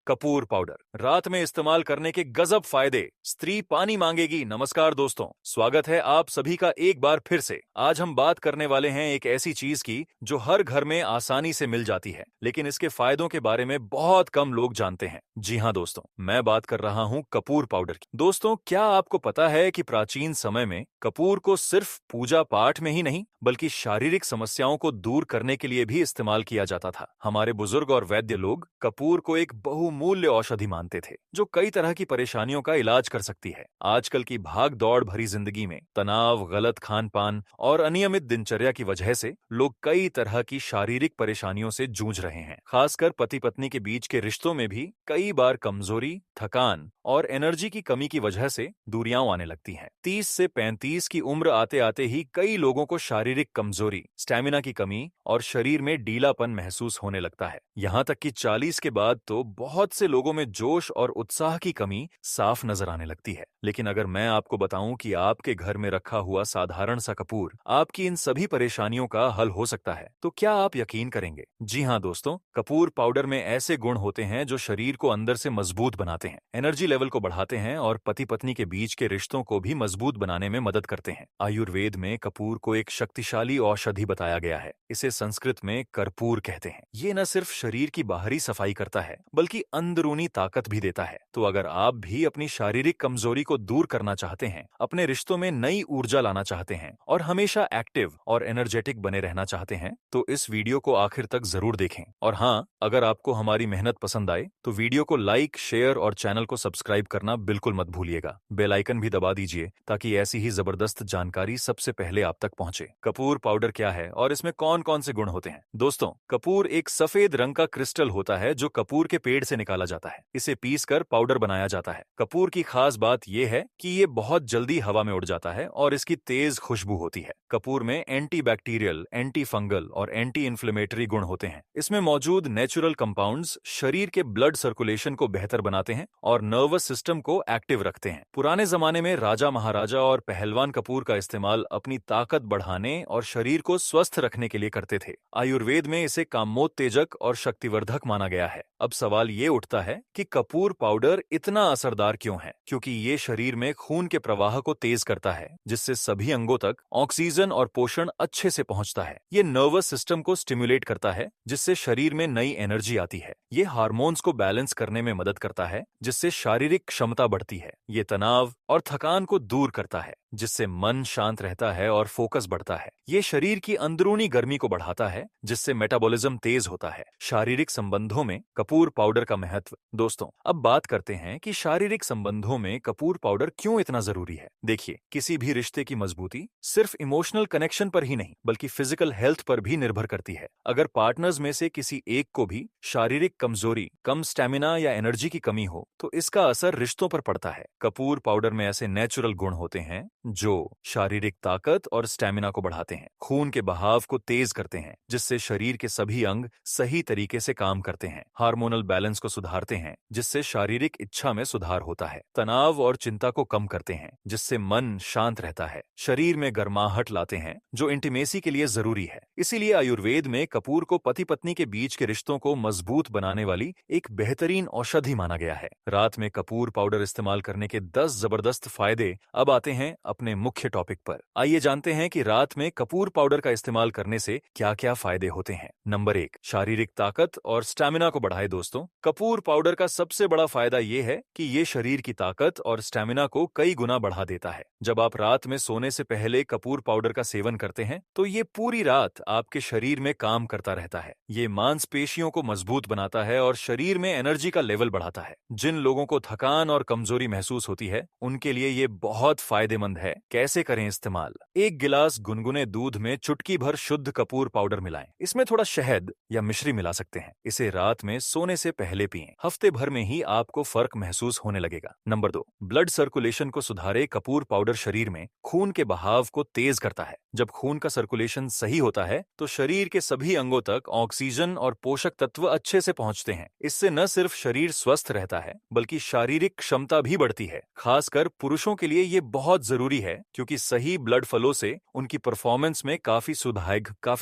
Kapoor powder रात में इस्तेमाल करने के गजब फायदे। स्त्री पानी मांगेगी। नमस्कार दोस्तों, स्वागत है आप सभी का एक बार फिर से। आज हम बात करने वाले हैं एक ऐसी चीज की जो हर घर में आसानी से मिल जाती है, लेकिन इसके फायदों के बारे में बहुत कम लोग जानते हैं। जी हाँ दोस्तों, मैं बात कर रहा हूँ कपूर पाउडर की। दोस्तों, क्या आपको पता है कि प्राचीन समय में कपूर को सिर्फ पूजा पाठ में ही नहीं बल्कि शारीरिक समस्याओं को दूर करने के लिए भी इस्तेमाल किया जाता था। हमारे बुजुर्ग और वैद्य लोग कपूर को एक बहुमूल्य औषधि मानते थे जो कई तरह की परेशानियों का इलाज कर सकती है। आजकल की भाग दौड़ भरी जिंदगी में तनाव, गलत खान पान और अनियमित दिनचर्या की वजह से लोग कई तरह की शारीरिक परेशानियों से जूझ रहे हैं। खासकर पति पत्नी के बीच के रिश्तों में भी कई बार कमजोरी, थकान और एनर्जी की कमी की वजह से दूरियां आने लगती हैं। 30 से 35 की उम्र आते आते ही कई लोगों को शारीरिक कमजोरी, स्टैमिना की कमी और शरीर में ढीलापन महसूस होने लगता है। यहाँ तक कि 40 के बाद तो बहुत से लोगों में जोश और उत्साह की कमी साफ नजर आने लगती है। लेकिन अगर मैं आपको बताऊं कि आपके घर में रखा हुआ साधारण सा कपूर आपकी इन सभी परेशानियों का हल हो सकता है, तो क्या आप यकीन करेंगे? जी हाँ दोस्तों, कपूर पाउडर में ऐसे गुण होते हैं जो शरीर को अंदर से मजबूत बनाते हैं, एनर्जी लेवल को बढ़ाते हैं और पति पत्नी के बीच के रिश्तों को भी मजबूत बनाने में मदद करते हैं। आयुर्वेद में कपूर को एक शक्तिशाली औषधि बताया गया है। इसे संस्कृत में कर्पूर कहते हैं। ये न सिर्फ शरीर की बाहरी सफाई करता है बल्कि अंदरूनी ताकत भी देता है। तो अगर आप भी अपनी शारीरिक कमजोरी को दूर करना चाहते हैं, अपने रिश्तों में नई ऊर्जा लाना चाहते हैं और हमेशा एक्टिव और एनर्जेटिक बने रहना चाहते हैं, तो इस वीडियो को आखिर तक जरूर देखें। और हाँ, अगर आपको हमारी मेहनत पसंद आए तो वीडियो को लाइक, शेयर और चैनल को सब्सक्राइब करना बिल्कुल मत भूलिएगा। बेल आइकन भी दबा दीजिए ताकि ऐसी ही जबरदस्त जानकारी सबसे पहले आप तक पहुंचे। कपूर पाउडर क्या है और इसमें कौन कौन से गुण होते हैं? दोस्तों, कपूर एक सफेद रंग का क्रिस्टल होता है जो कपूर के पेड़ से निकाला जाता है। इसे पीसकर पाउडर बनाया जाता है। कपूर की खास बात यह है कि ये बहुत जल्दी हवा में उड़ जाता है और इसकी तेज खुशबू होती है। कपूर में एंटी बैक्टीरियल, एंटी फंगल और एंटी इन्फ्लेमेटरी गुण होते हैं। इसमें मौजूद नेचुरल कंपाउंड्स शरीर के ब्लड सर्कुलेशन को बेहतर बनाते हैं और नर्वस सिस्टम को एक्टिव रखते हैं। पुराने जमाने में राजा, महाराजा और पहलवान कपूर का इस्तेमाल अपनी ताकत बढ़ाने और शरीर को स्वस्थ रखने के लिए करते थे। आयुर्वेद में इसे कामोत्तेजक और शक्तिवर्धक माना गया है। अब सवाल ये उठता है कि कपूर पाउडर इतना असरदार क्यों है? क्योंकि ये शरीर में खून के प्रवाह को तेज करता है, जिससे सभी अंगों तक ऑक्सीजन और पोषण अच्छे से पहुंचता है। ये नर्वस सिस्टम को स्टिमुलेट करता है, जिससे शरीर में नई एनर्जी आती है। ये हार्मोन्स को बैलेंस करने में मदद करता है, जिससे शारीरिक क्षमता बढ़ती है। ये तनाव और थकान को दूर करता है, जिससे मन शांत रहता है और फोकस बढ़ता है। ये शरीर की अंदरूनी गर्मी को बढ़ाता है, जिससे मेटाबॉलिज्म तेज होता है। शारीरिक संबंधों में कपूर पाउडर का महत्व। दोस्तों, अब बात करते हैं कि शारीरिक संबंधों में कपूर पाउडर क्यों इतना जरूरी है। देखिए, किसी भी रिश्ते की मजबूती सिर्फ इमोशनल कनेक्शन पर ही नहीं बल्कि फिजिकल हेल्थ पर भी निर्भर करती है। अगर पार्टनर्स में से किसी एक को भी शारीरिक कमजोरी, कम स्टैमिना या एनर्जी की कमी हो तो इसका असर रिश्तों पर पड़ता है। कपूर पाउडर में ऐसे नेचुरल गुण होते हैं जो शारीरिक ताकत और स्टैमिना को बढ़ाते हैं, खून के बहाव को तेज करते हैं, जिससे शरीर के सभी अंग सही तरीके से काम करते हैं, हार्मोनल बैलेंस को सुधारते हैं, जिससे शारीरिक इच्छा में सुधार होता है, तनाव और चिंता को कम करते हैं, जिससे मन शांत रहता है, शरीर में गर्माहट लाते हैं, जो इंटीमेसी के लिए जरूरी है। इसीलिए आयुर्वेद में कपूर को पति पत्नी के बीच के रिश्तों को मजबूत बनाने वाली एक बेहतरीन औषधि माना गया है। रात में कपूर पाउडर इस्तेमाल करने के 10 जबरदस्त फायदे। अब आते हैं अपने मुख्य टॉपिक पर। आइए जानते हैं कि रात में कपूर पाउडर का इस्तेमाल करने से क्या-क्या फायदे होते हैं। नंबर 1, शारीरिक ताकत और स्टैमिना को बढ़ाए। दोस्तों, कपूर पाउडर का सबसे बड़ा फायदा ये है कि ये शरीर की ताकत और स्टैमिना को कई गुना बढ़ा देता है। जब आप रात में सोने से पहले कपूर पाउडर का सेवन करते हैं तो ये पूरी रात आपके शरीर में काम करता रहता है। ये मांसपेशियों को मजबूत बनाता है और शरीर में एनर्जी का लेवल बढ़ाता है। जिन लोगों को थकान और कमजोरी महसूस होती है उनके लिए ये बहुत फायदेमंद है। कैसे करें इस्तेमाल? 1 गिलास गुनगुने दूध में चुटकी भर शुद्ध कपूर पाउडर मिलाएं। इसमें थोड़ा शहद या मिश्री मिला सकते हैं। इसे रात में सोने से पहले पिएं। हफ्ते भर में ही आपको फर्क महसूस होने लगेगा। नंबर 2, ब्लड सर्कुलेशन को सुधारे। कपूर पाउडर शरीर में खून के बहाव को तेज करता है। जब खून का सर्कुलेशन सही होता है तो शरीर के सभी अंगों तक ऑक्सीजन और पोषक तत्व अच्छे से पहुंचते हैं। इससे न सिर्फ शरीर स्वस्थ रहता है बल्कि शारीरिक क्षमता भी बढ़ती है। खासकर पुरुषों के लिए ये बहुत जरूरी जरूरी है क्योंकि सही ब्लड फ्लो से उनकी परफॉर्मेंस में काफी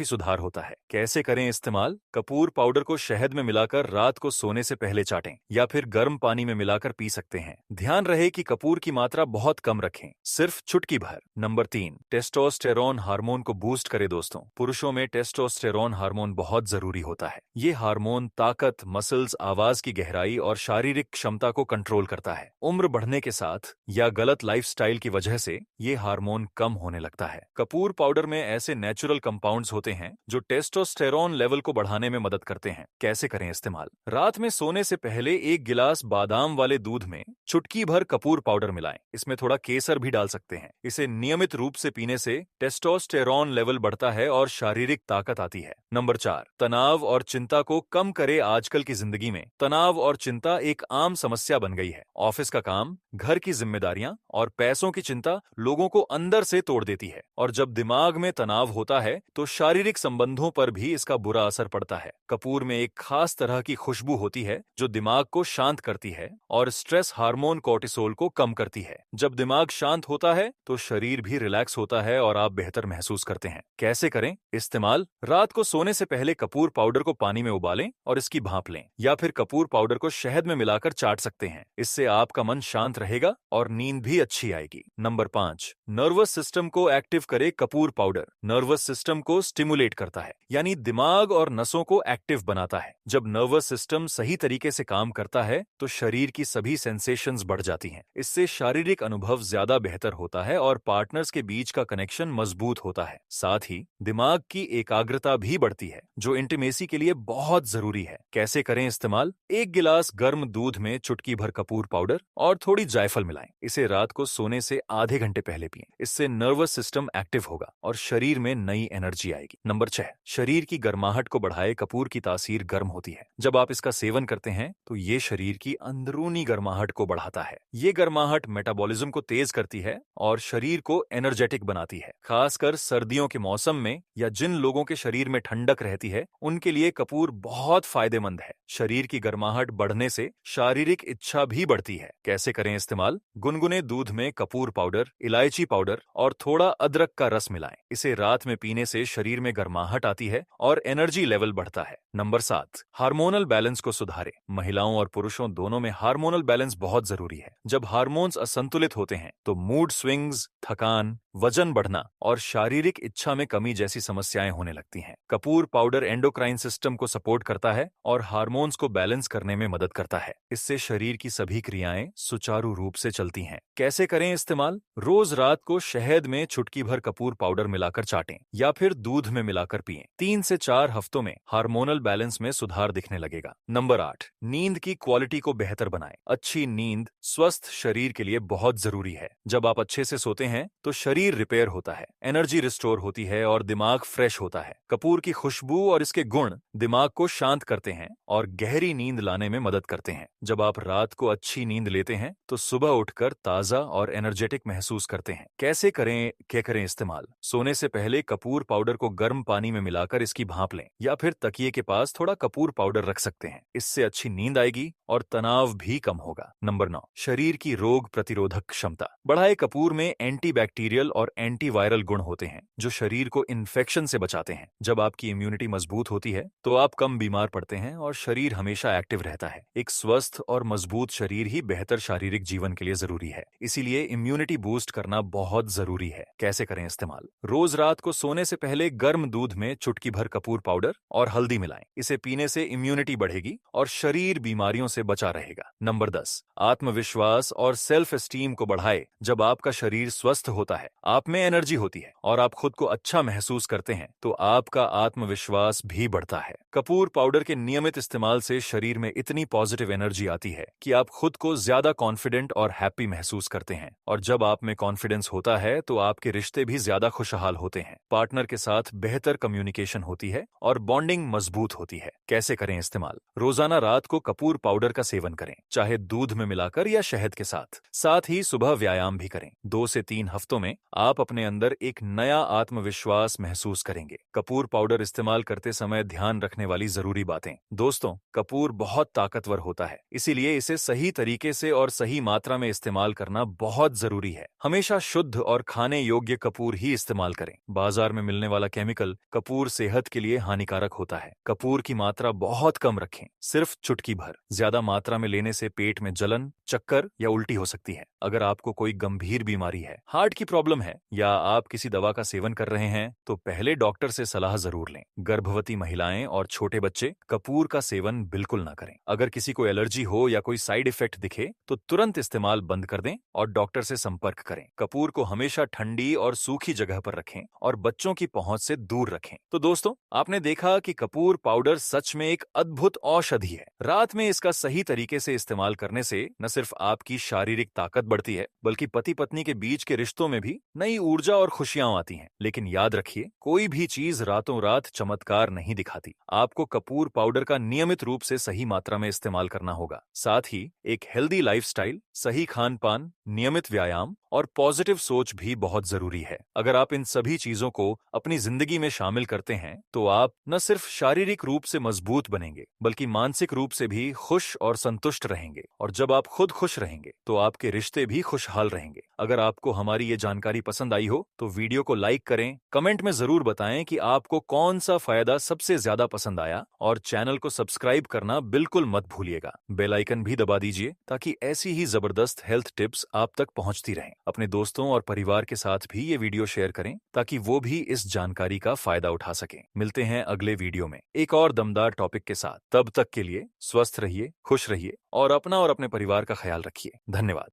सुधार होता है। कैसे करें इस्तेमाल? कपूर पाउडर को शहद में मिलाकर रात को सोने से पहले चाटें या फिर गर्म पानी में मिलाकर पी सकते हैं। ध्यान रहे कि कपूर की मात्रा बहुत कम रखें, सिर्फ चुटकी भर। नंबर 3, टेस्टोस्टेरोन हार्मोन को बूस्ट करे। दोस्तों, पुरुषों में टेस्टोस्टेरोन हार्मोन बहुत जरूरी होता है। ये हार्मोन ताकत, मसल्स, आवाज की गहराई और शारीरिक क्षमता को कंट्रोल करता है। उम्र बढ़ने के साथ या गलत लाइफस्टाइल की वजह से ये हार्मोन कम होने लगता है। कपूर पाउडर में ऐसे नेचुरल कंपाउंड्स होते हैं जो टेस्टोस्टेरोन लेवल को बढ़ाने में मदद करते हैं। कैसे करें इस्तेमाल? रात में सोने से पहले 1 गिलास बादाम वाले दूध में चुटकी भर कपूर पाउडर मिलाएं। इसमें थोड़ा केसर भी डाल सकते हैं। इसे नियमित रूप से पीने से टेस्टोस्टेरोन लेवल बढ़ता है और शारीरिक ताकत आती है। नंबर 4, तनाव और चिंता को कम करे। आजकल की जिंदगी में तनाव और चिंता एक आम समस्या बन गई है। ऑफिस का काम, घर की जिम्मेदारियां और पैसों की चिंता लोगों को अंदर से तोड़ देती है, और जब दिमाग में तनाव होता है तो शारीरिक संबंधों पर भी इसका बुरा असर पड़ता है। कपूर में एक खास तरह की खुशबू होती है जो दिमाग को शांत करती है और स्ट्रेस हार्मोन कोर्टिसोल को कम करती है। जब दिमाग शांत होता है तो शरीर भी रिलैक्स होता है और आप बेहतर महसूस करते हैं। कैसे करें इस्तेमाल? रात को सोने से पहले कपूर पाउडर को पानी में उबालें और इसकी भाप लें, या फिर कपूर पाउडर को शहद में मिलाकर चाट सकते हैं। इससे आपका मन शांत रहेगा और नींद भी अच्छी आएगी। नंबर 5, नर्वस सिस्टम को एक्टिव करे कपूर पाउडर। नर्वस सिस्टम को स्टिमुलेट करता है, यानी दिमाग और नसों को एक्टिव बनाता है। जब नर्वस सिस्टम सही तरीके से काम करता है तो शरीर की सभी सेंसेशंस बढ़ जाती हैं। इससे शारीरिक अनुभव ज्यादा बेहतर होता है और पार्टनर्स के बीच का कनेक्शन मजबूत होता है। साथ ही दिमाग की एकाग्रता भी बढ़ती है, जो इंटीमेसी के लिए बहुत जरूरी है। कैसे करें इस्तेमाल? 1 गिलास गर्म दूध में चुटकी भर कपूर पाउडर और थोड़ी जायफल मिलाएं। इसे रात को सोने से आधे घंटे पहले पिएं। इससे नर्वस सिस्टम एक्टिव होगा और शरीर में नई एनर्जी आएगी। नंबर 6, शरीर की गर्माहट को बढ़ाए। कपूर की तासीर गर्म होती है। जब आप इसका सेवन करते हैं तो ये शरीर की अंदरूनी गर्माहट को बढ़ाता है। ये गर्माहट मेटाबॉलिज्म को तेज करती है और शरीर को एनर्जेटिक बनाती है। खासकर सर्दियों के मौसम में या जिन लोगों के शरीर में ठंडक रहती है, उनके लिए कपूर बहुत फायदेमंद है। शरीर की गर्माहट बढ़ने से शारीरिक इच्छा भी बढ़ती है। कैसे करें इस्तेमाल? गुनगुने दूध में कपूर पाउडर, इलायची पाउडर और थोड़ा अदरक का रस मिलाएं। इसे रात में पीने से शरीर में गर्माहट आती है और एनर्जी लेवल बढ़ता है। नंबर 7, हार्मोनल बैलेंस को सुधारे। महिलाओं और पुरुषों दोनों में हार्मोनल बैलेंस बहुत जरूरी है। जब हार्मोन्स असंतुलित होते हैं तो मूड स्विंग्स, थकान, वजन बढ़ना और शारीरिक इच्छा में कमी जैसी समस्याएं होने लगती हैं। कपूर पाउडर एंडोक्राइन सिस्टम को सपोर्ट करता है और हार्मोन्स को बैलेंस करने में मदद करता है। इससे शरीर की सभी क्रियाएं सुचारू रूप से चलती हैं। कैसे करें इस्तेमाल? रोज रात को शहद में चुटकी भर कपूर पाउडर मिलाकर चाटें या फिर दूध में मिलाकर पिएं। 3 से 4 हफ्तों में हार्मोनल बैलेंस में सुधार दिखने लगेगा। नंबर 8, नींद की क्वालिटी को बेहतर बनाएं। अच्छी नींद स्वस्थ शरीर के लिए बहुत जरूरी है। जब आप अच्छे से सोते हैं तो शरीर रिपेयर होता है, एनर्जी रिस्टोर होती है और दिमाग फ्रेश होता है। कपूर की खुशबू और इसके गुण दिमाग को शांत करते हैं और गहरी नींद लाने में मदद करते हैं। जब आप रात को अच्छी नींद लेते हैं तो सुबह उठकर ताजा और एनर्जेटिक महसूस करते हैं। कैसे करें इस्तेमाल? सोने से पहले कपूर पाउडर को गर्म पानी में मिलाकर इसकी भाप लें या फिर तकिए के पास थोड़ा कपूर पाउडर रख सकते हैं। इससे अच्छी नींद आएगी और तनाव भी कम होगा। नंबर 9, शरीर की रोग प्रतिरोधक क्षमता बढ़ाए। कपूर में एंटीबैक्टीरियल और एंटीवायरल गुण होते हैं जो शरीर को इन्फेक्शन से बचाते हैं। जब आपकी इम्यूनिटी मजबूत होती है तो आप कम बीमार पड़ते हैं और शरीर हमेशा एक्टिव रहता है। एक स्वस्थ और मजबूत शरीर ही बेहतर शारीरिक जीवन के लिए जरूरी है। इसीलिए इम्यूनिटी बूस्ट करना बहुत जरूरी है। कैसे करें इस्तेमाल? रोज रात को सोने से पहले गर्म दूध में चुटकी भर कपूर पाउडर और हल्दी मिलाएं। इसे पीने से इम्यूनिटी बढ़ेगी और शरीर बीमारियों से बचा रहेगा। नंबर 10, आत्मविश्वास और सेल्फ एस्टीम को बढ़ाए। जब आपका शरीर स्वस्थ होता है, आप में एनर्जी होती है और आप खुद को अच्छा महसूस करते हैं तो आपका आत्मविश्वास भी बढ़ता है। कपूर पाउडर के नियमित इस्तेमाल से शरीर में इतनी पॉजिटिव एनर्जी आती है कि आप खुद को ज्यादा कॉन्फिडेंट और हैप्पी महसूस करते हैं, और जब आप में कॉन्फिडेंस होता है तो आपके रिश्ते भी ज्यादा खुशहाल होते हैं। पार्टनर के साथ बेहतर कम्युनिकेशन होती है और बॉन्डिंग मजबूत होती है। कैसे करें इस्तेमाल? रोजाना रात को कपूर पाउडर का सेवन करें, चाहे दूध में मिलाकर या शहद के साथ ही सुबह व्यायाम भी करें। 2 से 3 हफ्तों में आप अपने अंदर एक नया आत्मविश्वास महसूस करेंगे। कपूर पाउडर इस्तेमाल करते समय ध्यान रखने वाली जरूरी बातें। दोस्तों, कपूर बहुत ताकतवर होता है, इसीलिए इसे सही तरीके से और सही मात्रा में इस्तेमाल करना बहुत जरूरी है। हमेशा शुद्ध और खाने योग्य कपूर ही इस्तेमाल करें। बाजार में मिलने वाला केमिकल कपूर सेहत के लिए हानिकारक होता है। कपूर की मात्रा बहुत कम रखें, सिर्फ चुटकी भर। ज्यादा मात्रा में लेने से पेट में जलन, चक्कर या उल्टी हो सकती है। अगर आपको कोई गंभीर बीमारी है, हार्ट की प्रॉब्लम है या आप किसी दवा का सेवन कर रहे हैं तो पहले डॉक्टर से सलाह जरूर लें। गर्भवती महिलाएं और छोटे बच्चे कपूर का सेवन बिल्कुल ना करें। अगर किसी को एलर्जी हो या कोई साइड इफेक्ट दिखे तो तुरंत इस्तेमाल बंद कर दें और डॉक्टर से संपर्क करें। कपूर को हमेशा ठंडी और सूखी जगह पर रखें और बच्चों की पहुंच से दूर रखें। तो दोस्तों, आपने देखा कि कपूर पाउडर सच में एक अद्भुत औषधि है। रात में इसका सही तरीके से इस्तेमाल करने से न सिर्फ आपकी शारीरिक ताकत बढ़ती है, बल्कि पति पत्नी के बीच के रिश्तों में भी नई ऊर्जा और खुशियां आती हैं। लेकिन याद रखिए, कोई भी चीज रातों रात चमत्कार नहीं दिखाती। आपको कपूर पाउडर का नियमित रूप से सही मात्रा में इस्तेमाल करना होगा। साथ ही एक हेल्दी लाइफस्टाइल, सही खान पान, नियमित व्यायाम और पॉजिटिव सोच भी बहुत जरूरी है। अगर आप इन सभी चीजों को अपनी जिंदगी में शामिल करते हैं तो आप न सिर्फ शारीरिक रूप से मजबूत बनेंगे, बल्कि मानसिक रूप से भी खुश और संतुष्ट रहेंगे। और जब आप खुद खुश रहेंगे तो आपके रिश्ते भी खुशहाल रहेंगे। अगर आपको हमारी ये जानकारी पसंद आई हो तो वीडियो को लाइक करें, कमेंट में जरूर बताएं कि आपको कौन सा फायदा सबसे ज्यादा पसंद आया, और चैनल को सब्सक्राइब करना बिल्कुल मत भूलिएगा। बेल आइकन भी दबा दीजिए ताकि ऐसी ही जबरदस्त हेल्थ टिप्स आप तक पहुंचती रहें। अपने दोस्तों और परिवार के साथ भी ये वीडियो शेयर करें ताकि वो भी इस जानकारी का फायदा उठा सकें। मिलते हैं अगले वीडियो में एक और दमदार टॉपिक के साथ। तब तक के लिए स्वस्थ रहिए, खुश रहिए और अपना और अपने परिवार का ख्याल रखिए। धन्यवाद।